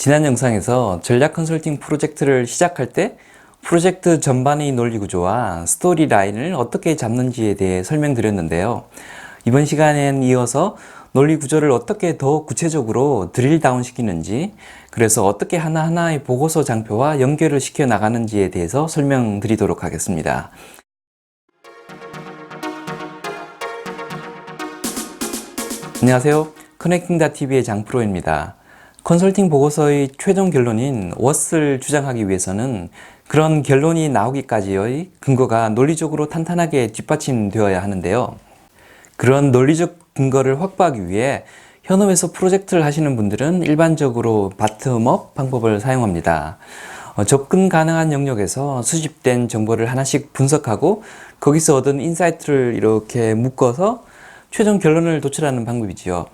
지난 영상에서 전략 컨설팅 프로젝트를 시작할 때 프로젝트 전반의 논리 구조와 스토리 라인을 어떻게 잡는지에 대해 설명드렸는데요. 이번 시간엔 이어서 논리 구조를 어떻게 더 구체적으로 드릴 다운 시키는지, 그래서 어떻게 하나하나의 보고서 장표와 연결을 시켜 나가는지에 대해서 설명드리도록 하겠습니다. 안녕하세요. 커넥팅닷TV의 장프로입니다. 컨설팅 보고서의 최종 결론인 what을 주장하기 위해서는 그런 결론이 나오기까지의 근거가 논리적으로 탄탄하게 뒷받침되어야 하는데요. 그런 논리적 근거를 확보하기 위해 현업에서 프로젝트를 하시는 분들은 일반적으로 바텀업 방법을 사용합니다. 접근 가능한 영역에서 수집된 정보를 하나씩 분석하고 거기서 얻은 인사이트를 이렇게 묶어서 최종 결론을 도출하는 방법이지요.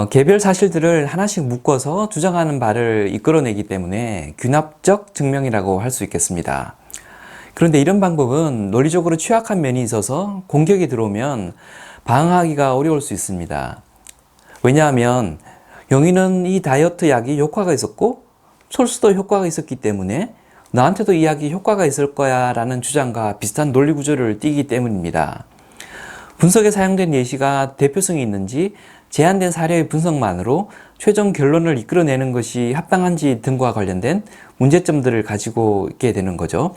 개별 사실들을 하나씩 묶어서 주장하는 바를 이끌어내기 때문에 균합적 증명이라고 할 수 있겠습니다. 그런데 이런 방법은 논리적으로 취약한 면이 있어서 공격이 들어오면 방어하기가 어려울 수 있습니다. 왜냐하면 영희는 이 다이어트 약이 효과가 있었고 솔수도 효과가 있었기 때문에 나한테도 이 약이 효과가 있을 거야 라는 주장과 비슷한 논리 구조를 띠기 때문입니다. 분석에 사용된 예시가 대표성이 있는지 제한된 사례의 분석만으로 최종 결론을 이끌어내는 것이 합당한지 등과 관련된 문제점들을 가지고 있게 되는 거죠.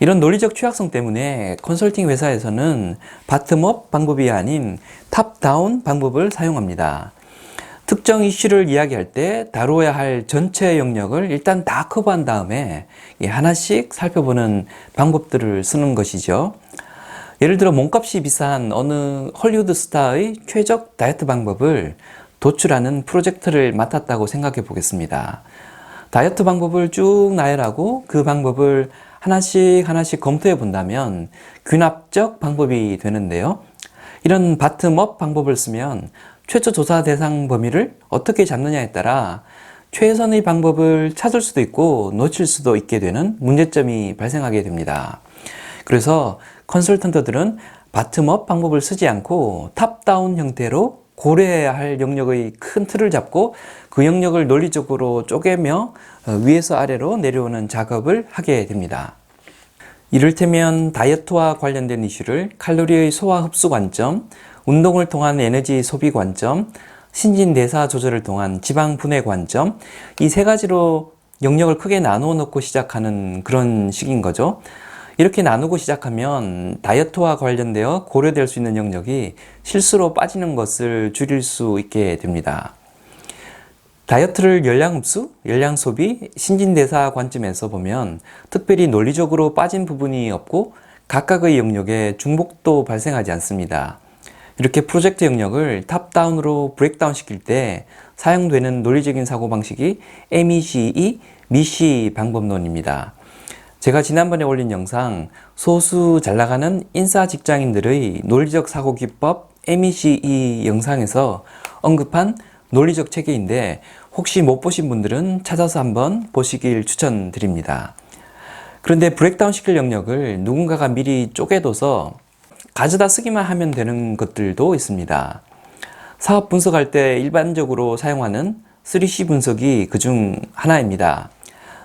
이런 논리적 취약성 때문에 컨설팅 회사에서는 바텀업 방법이 아닌 탑다운 방법을 사용합니다. 특정 이슈를 이야기할 때 다루어야 할 전체 영역을 일단 다 커버한 다음에 하나씩 살펴보는 방법들을 쓰는 것이죠. 예를 들어 몸값이 비싼 어느 헐리우드 스타의 최적 다이어트 방법을 도출하는 프로젝트를 맡았다고 생각해 보겠습니다. 다이어트 방법을 쭉 나열하고 그 방법을 하나씩 검토해 본다면 균합적 방법이 되는데요. 이런 바텀업 방법을 쓰면 최초 조사 대상 범위를 어떻게 잡느냐에 따라 최선의 방법을 찾을 수도 있고 놓칠 수도 있게 되는 문제점이 발생하게 됩니다. 그래서 컨설턴트들은 바텀업 방법을 쓰지 않고 탑다운 형태로 고려해야 할 영역의 큰 틀을 잡고 그 영역을 논리적으로 쪼개며 위에서 아래로 내려오는 작업을 하게 됩니다. 이를테면 다이어트와 관련된 이슈를 칼로리의 소화 흡수 관점, 운동을 통한 에너지 소비 관점, 신진대사 조절을 통한 지방 분해 관점, 이 세 가지로 영역을 크게 나누어 놓고 시작하는 그런 식인 거죠. 이렇게 나누고 시작하면 다이어트와 관련되어 고려될 수 있는 영역이 실수로 빠지는 것을 줄일 수 있게 됩니다. 다이어트를 열량 흡수, 열량 소비, 신진대사 관점에서 보면 특별히 논리적으로 빠진 부분이 없고 각각의 영역에 중복도 발생하지 않습니다. 이렇게 프로젝트 영역을 탑다운으로 브레이크다운 시킬 때 사용되는 논리적인 사고방식이 MECE, 미시 방법론입니다. 제가 지난번에 올린 영상 소수 잘 나가는 인싸 직장인들의 논리적 사고 기법 MECE 영상에서 언급한 논리적 체계인데 혹시 못 보신 분들은 찾아서 한번 보시길 추천드립니다. 그런데 브레이크다운 시킬 영역을 누군가가 미리 쪼개둬서 가져다 쓰기만 하면 되는 것들도 있습니다. 사업 분석할 때 일반적으로 사용하는 3C 분석이 그중 하나입니다.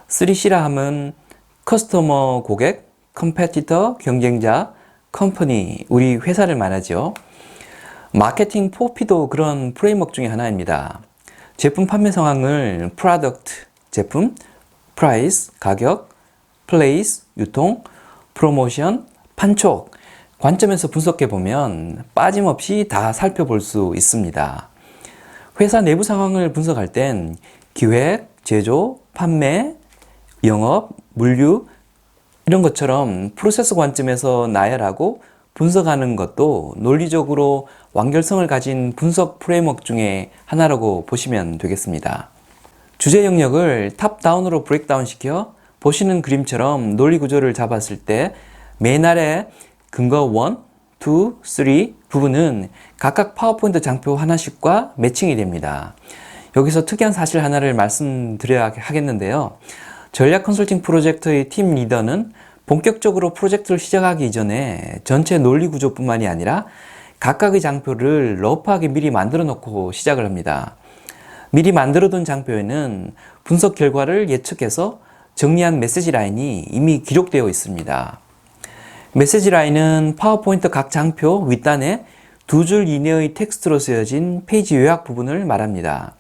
3C라 하면 커스터머 고객, 컴페티터 경쟁자, 컴퍼니 우리 회사를 말하죠. 마케팅 4P도 그런 프레임워크 중에 하나입니다. 제품 판매 상황을 프로덕트 제품, 프라이스 가격, 플레이스 유통, 프로모션 판촉 관점에서 분석해 보면 빠짐없이 다 살펴볼 수 있습니다. 회사 내부 상황을 분석할 땐 기획, 제조, 판매, 영업, 물류 이런 것처럼 프로세스 관점에서 나열하고 분석하는 것도 논리적으로 완결성을 가진 분석 프레임워크 중에 하나라고 보시면 되겠습니다. 주제 영역을 탑다운으로 브레이크다운 시켜 보시는 그림처럼 논리 구조를 잡았을 때 맨 아래 근거 1, 2, 3 부분은 각각 파워포인트 장표 하나씩과 매칭이 됩니다. 여기서 특이한 사실 하나를 말씀드려야 하겠는데요. 전략 컨설팅 프로젝트의 팀 리더는 본격적으로 프로젝트를 시작하기 이전에 전체 논리 구조뿐만이 아니라 각각의 장표를 러프하게 미리 만들어 놓고 시작을 합니다. 미리 만들어둔 장표에는 분석 결과를 예측해서 정리한 메시지 라인이 이미 기록되어 있습니다. 메시지 라인은 파워포인트 각 장표 윗단에 2줄 이내의 텍스트로 쓰여진 페이지 요약 부분을 말합니다.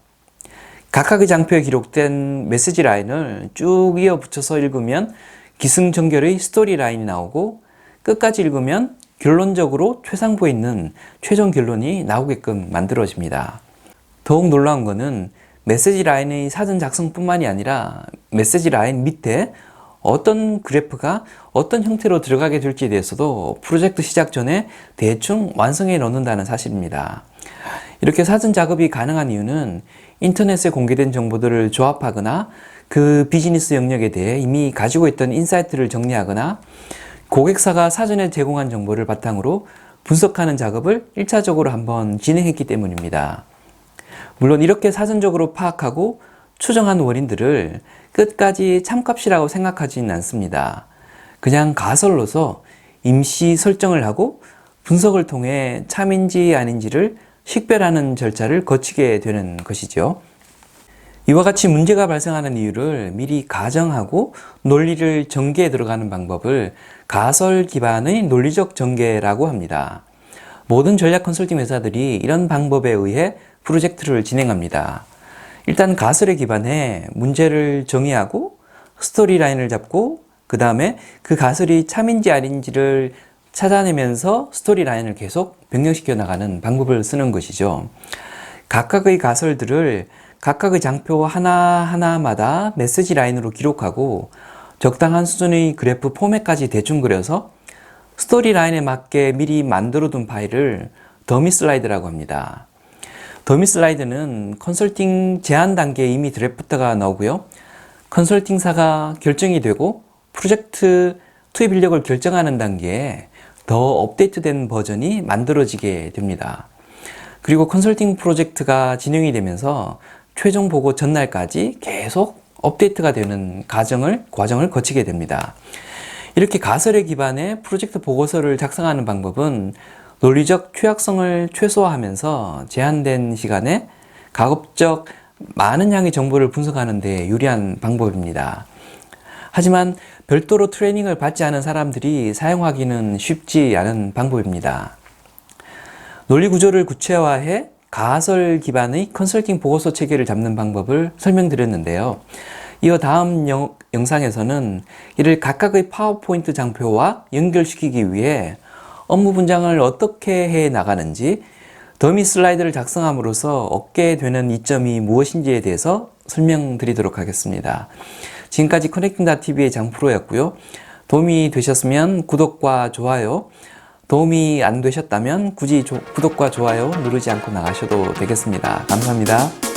각각의 장표에 기록된 메시지 라인을 쭉 이어 붙여서 읽으면 기승전결의 스토리 라인이 나오고, 끝까지 읽으면 결론적으로 최상부에 있는 최종 결론이 나오게끔 만들어집니다. 더욱 놀라운 것은 메시지 라인의 사전 작성뿐만이 아니라 메시지 라인 밑에 어떤 그래프가 어떤 형태로 들어가게 될지에 대해서도 프로젝트 시작 전에 대충 완성해 놓는다는 사실입니다. 이렇게 사전 작업이 가능한 이유는 인터넷에 공개된 정보들을 조합하거나 그 비즈니스 영역에 대해 이미 가지고 있던 인사이트를 정리하거나 고객사가 사전에 제공한 정보를 바탕으로 분석하는 작업을 1차적으로 한번 진행했기 때문입니다. 물론 이렇게 사전적으로 파악하고 추정한 원인들을 끝까지 참값이라고 생각하지는 않습니다. 그냥 가설로서 임시 설정을 하고 분석을 통해 참인지 아닌지를 식별하는 절차를 거치게 되는 것이죠. 이와 같이 문제가 발생하는 이유를 미리 가정하고 논리를 전개해 들어가는 방법을 가설 기반의 논리적 전개라고 합니다. 모든 전략 컨설팅 회사들이 이런 방법에 의해 프로젝트를 진행합니다. 일단 가설에 기반해 문제를 정의하고 스토리 라인을 잡고, 그 다음에 그 가설이 참인지 아닌지를 찾아내면서 스토리 라인을 계속 변경시켜 나가는 방법을 쓰는 것이죠. 각각의 가설들을 각각의 장표 하나하나마다 메시지 라인으로 기록하고 적당한 수준의 그래프 포맷까지 대충 그려서 스토리 라인에 맞게 미리 만들어둔 파일을 더미 슬라이드라고 합니다. 더미 슬라이드는 컨설팅 제안 단계에 이미 드래프트가 나오고요. 컨설팅사가 결정이 되고 프로젝트 투입 인력을 결정하는 단계에 더 업데이트된 버전이 만들어지게 됩니다. 그리고 컨설팅 프로젝트가 진행이 되면서 최종 보고 전날까지 계속 업데이트가 되는 과정을 거치게 됩니다. 이렇게 가설에 기반해 프로젝트 보고서를 작성하는 방법은 논리적 취약성을 최소화하면서 제한된 시간에 가급적 많은 양의 정보를 분석하는 데 유리한 방법입니다. 하지만 별도로 트레이닝을 받지 않은 사람들이 사용하기는 쉽지 않은 방법입니다. 논리 구조를 구체화해 가설 기반의 컨설팅 보고서 체계를 잡는 방법을 설명드렸는데요. 이어 다음 영상에서는 이를 각각의 파워포인트 장표와 연결시키기 위해 업무 분장을 어떻게 해 나가는지, 더미 슬라이드를 작성함으로써 얻게 되는 이점이 무엇인지에 대해서 설명드리도록 하겠습니다. 지금까지 커넥팅닷TV의 장프로였고요. 도움이 되셨으면 구독과 좋아요, 도움이 안 되셨다면 굳이 구독과 좋아요 누르지 않고 나가셔도 되겠습니다. 감사합니다.